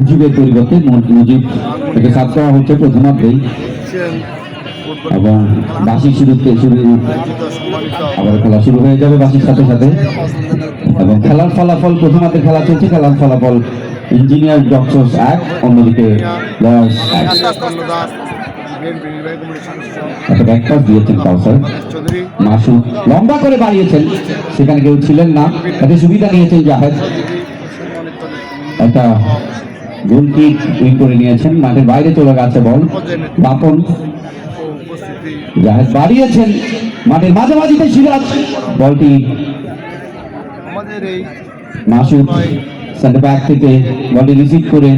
মুজিবের পরিবর্তে মুজিব থেকে সাত করা হচ্ছে প্রথমার্ধেই এবং বাসি শুরু আবার খেলা শুরু হয়ে যাবে বাসির সাথে সাথে। এবং খেলার ফলাফল প্রথমার্ধে খেলা চলছে, খেলার ফলাফল ইঞ্জিনিয়ার ডক্টরস 1 অন্যদিকে লয়ার্স 1। একটা ব্যাকপাস দিয়েছেন কাউসার, মাসুদ লম্বা করে বাড়িয়েছেন, সেখানে কেউ ছিলেন না, তাতে সুবিধা নিয়েছেন জাহেদ। একটা গোল কিক উইন করে নিয়েছেন, মাঠের বাইরে চলে গেছে বল। বাপন জাহেদ বাড়িয়েছেন, মাঠের মাঝামাঝিতে সিরাজ, বলটি মাসুদ সেন্টার ব্যাক থেকে বলটি রিসিভ করে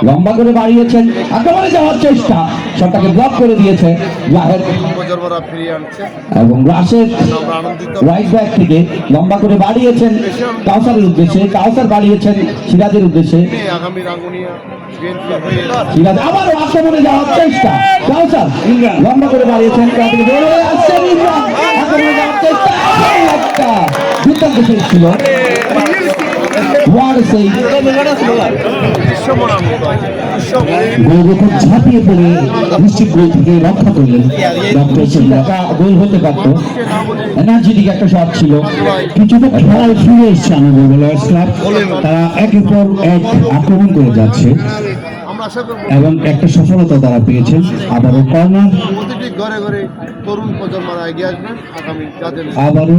লম্বা করে বাড়িয়েছেন, আক্রমণে যাওয়ার চেষ্টা, শটটাকে ব্লক করে দিয়েছে জাহেদ। এবং রাশেদ রাইট ব্যাক থেকে লম্বা করে বাড়িয়েছেন কাউসারের উদ্দেশ্যে, কাউসার বাড়িয়েছেন সিরাজের উদ্দেশ্যে, সিরাজ আবারও আক্রমণে যাওয়ার চেষ্টা, কাউসার লম্বা করে বাড়িয়েছেন, আক্রমণে যাওয়ার চেষ্টা, একটা দুর্দান্ত শেষ ছিল। ঝাঁপিয়ে পড়ে নিশ্চিত গোল থেকে রক্ষা করলেন গোল হতে পারত, এনার্জেটিক একটা শট ছিল। কিছুটা খেলায় ফিরে এসছে আমাদের বলার ক্লাব, তারা একের পর এক আক্রমণ করে যাচ্ছে এবং একটা সফলতা তারা পেয়েছেন। আবারও কর্নার, ঘরে ঘরে তরুণ প্রজন্মরা এগিয়ে আসবেন আগামী জাতীয়। আবারও